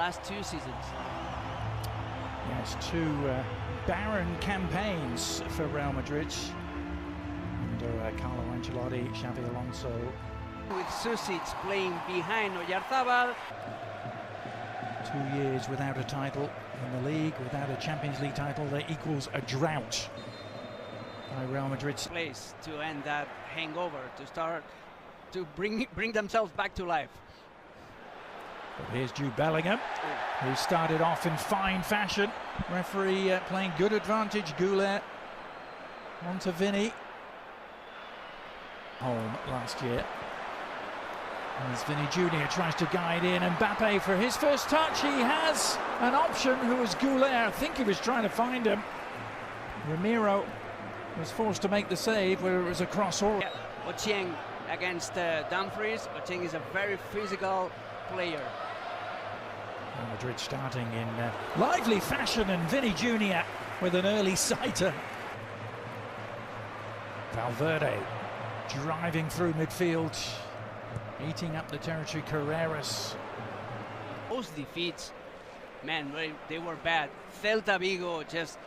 last 2 seasons. Yes, 2 barren campaigns for Real Madrid under Carlo Ancelotti, Xabi Alonso. With Susic playing behind Oyarzabal. 2 years without a title in the league, without a Champions League title, that equals a drought by Real Madrid's place to end that hangover, to start to bring themselves back to life. But here's Jude Bellingham, who started off in fine fashion. Referee playing good advantage. Goulet onto Vinny. Home last year. As Vinny Jr. tries to guide in, Mbappe for his first touch. He has an option, who was Goulet. I think he was trying to find him. Ramiro was forced to make the save where it was a cross. Yeah, Ochieng against Dumfries. Ochieng is a very physical player. Real Madrid starting in lively fashion, and Vinny Jr. with an early sighter. Valverde driving through midfield, eating up the territory. Carreras. Those defeats, man, they were bad. Celta Vigo just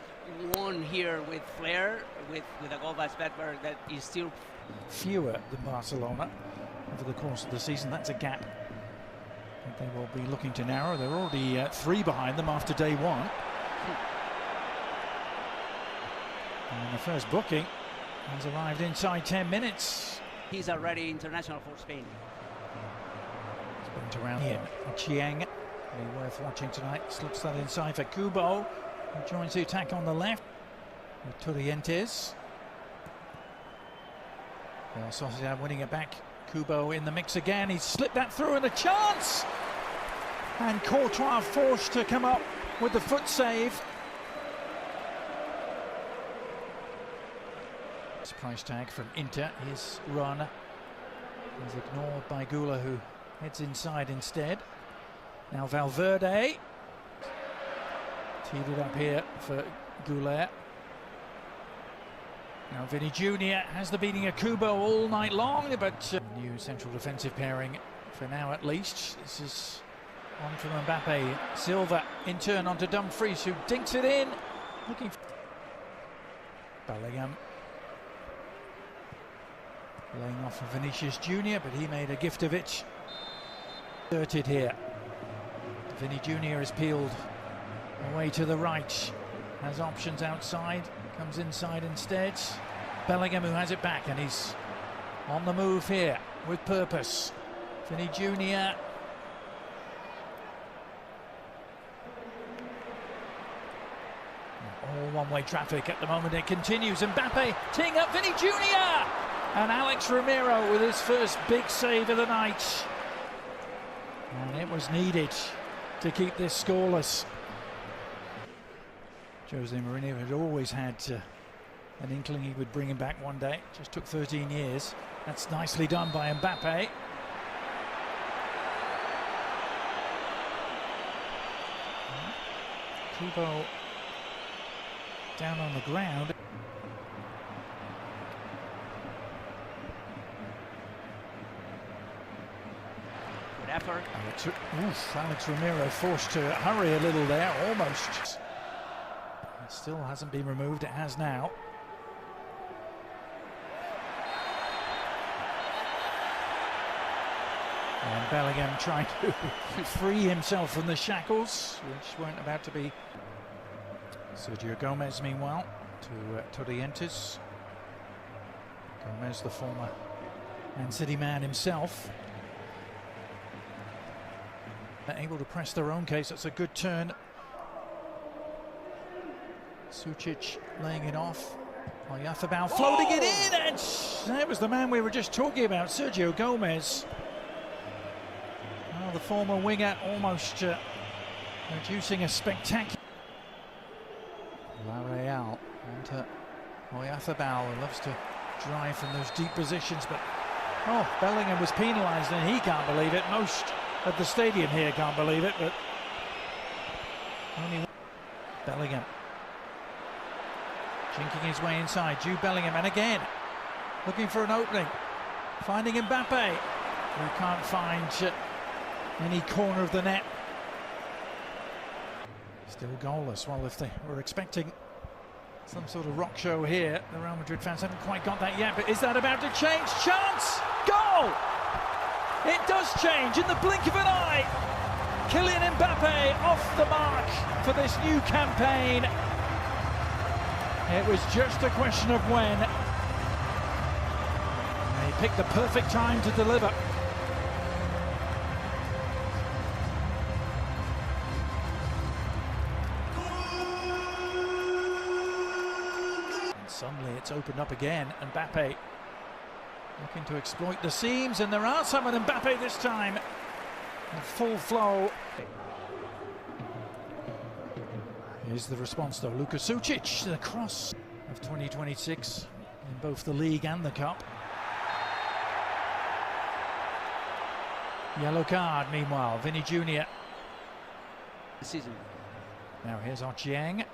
won here with flair, with a goal by Svedberg that is still fewer than Barcelona over the course of the season. That's a gap that they will be looking to narrow. They're already 3 behind them after day 1. And the first booking has arrived inside 10 minutes. He's already international for Spain. Sprint around here. Chieng, worth watching tonight. Slips that inside for Kubo, who joins the attack on the left with Turrientes. Real Sociedad winning it back. Kubo in the mix again. He's slipped that through, and a chance! And Courtois forced to come up with the foot save. Price tag from Inter. His run is ignored by Gula, who heads inside instead. Now Valverde teed it up here for Goulet. Now Vinny Jr. has the beating of Kubo all night long, but new central defensive pairing for now at least. This is on from Mbappe. Silva in turn onto Dumfries, who dinks it in. Looking for Bellingham. Laying off for Vinicius Jr., but he made a gift of it. Dirted here. Vinny Jr. is peeled away to the right. Has options outside. Comes inside instead. Bellingham, who has it back, and he's on the move here with purpose. Vinny Jr. All one-way traffic at the moment. It continues. Mbappe teeing up Vinny Jr. And Alex Ramiro with his first big save of the night. And it was needed to keep this scoreless. Jose Mourinho had always had an inkling he would bring him back one day. It just took 13 years. That's nicely done by Mbappe. Kubo down on the ground. Effort. Alex Ramiro forced to hurry a little there, almost. It still hasn't been removed, it has now. And Bellingham trying to free himself from the shackles, which weren't about to be. Sergio Gomez, meanwhile, to Turrientes. Gomez, the former Man City man himself. Able to press their own case. That's a good turn. Sucic laying it off. Oyarzabal floating it in, and that was the man we were just talking about, Sergio Gomez. Oh, the former winger almost producing a spectacular. La Real onto Oyarzabal, who loves to drive from those deep positions, but Bellingham was penalised, and he can't believe it. Most at the stadium here can't believe it, but only Bellingham jinking his way inside. Jude Bellingham, and again looking for an opening, finding Mbappe, who can't find any corner of the net. Still goalless. Well, if they were expecting some sort of rock show here, the Real Madrid fans haven't quite got that yet. But is that about to change? Chance! Goal! It does change in the blink of an eye. Kylian Mbappe off the mark for this new campaign. It was just a question of when. And he picked the perfect time to deliver. And suddenly it's opened up again. Mbappe looking to exploit the seams, and there are some at Mbappe this time. In full flow. Here's the response though. Luka Sučić, the cross of 2026 in both the league and the cup. Yellow card meanwhile, Vinny Jr. Season. Now here's Ochieng.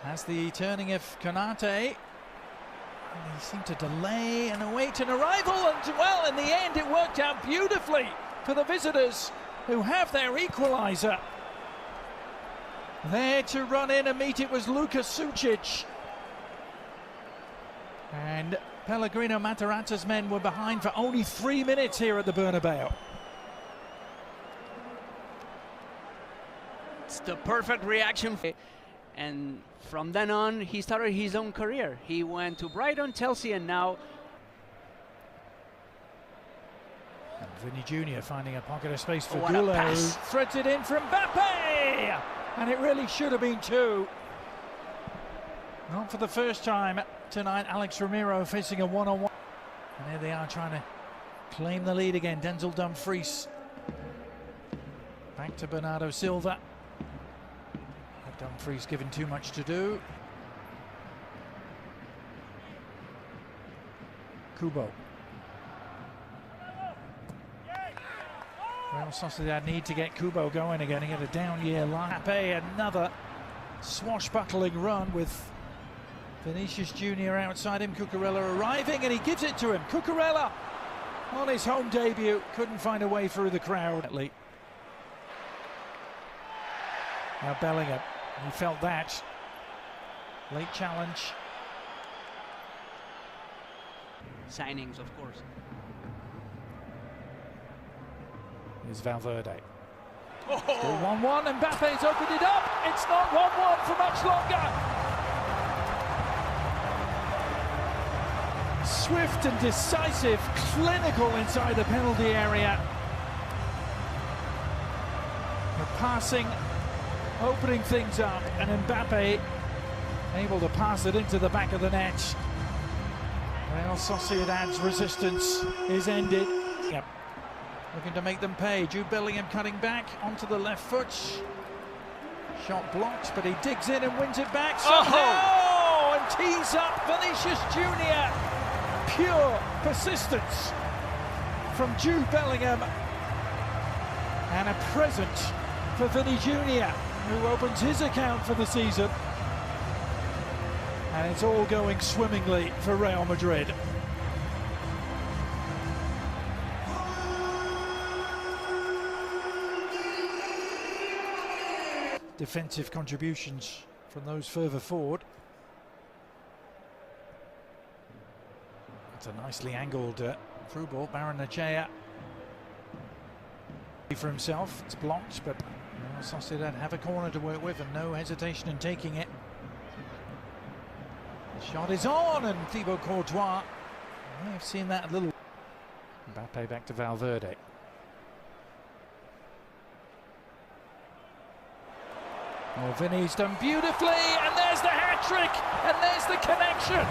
Has the turning of Konate. And he seemed to delay and await an arrival, and well, in the end it worked out beautifully for the visitors, who have their equaliser. There to run in and meet it was Luka Sučić. And Pellegrino Mataratta's men were behind for only 3 minutes here at the Bernabeu. It's the perfect reaction. And from then on, he started his own career. He went to Brighton, Chelsea, and now... And Vinny Jr. finding a pocket of space for What a Goulet, pass. threads it in from Mbappe! And it really should have been two. Not for the first time tonight, Alex Ramiro facing a one-on-one. And here they are trying to claim the lead again. Denzel Dumfries. Back to Bernardo Silva. Dumfries given too much to do. Kubo. Real Sociedad need to get Kubo going again. He had a down year. Mbappé, another swashbuckling run with Vinicius Jr. outside him. Cucurella arriving, and he gives it to him. Cucurella on his home debut couldn't find a way through the crowd. Now Bellingham, he felt that. Late challenge. Signings, of course. Here's Valverde. Still 1-1, Mbappe's opened it up. It's not 1-1 for much longer. Swift and decisive, clinical inside the penalty area. The passing, opening things up, and Mbappe able to pass it into the back of the net. Real Sociedad's resistance is ended. Yep. Looking to make them pay. Jude Bellingham cutting back onto the left foot. Shot blocked, but he digs in and wins it back somehow, and tees up Vinicius Jr. Pure persistence from Jude Bellingham, and a present for Vinny Jr., who opens his account for the season. And it's all going swimmingly for Real Madrid. Defensive contributions from those further forward. It's a nicely angled through ball. Barrenechea for himself. It's blocked, but Real Sociedad have a corner to work with, and no hesitation in taking it. The shot is on, and Thibaut Courtois, I may have seen that a little. Mbappe back to Valverde. Oh, Vinny's done beautifully, and there's the hat-trick, and there's the connection.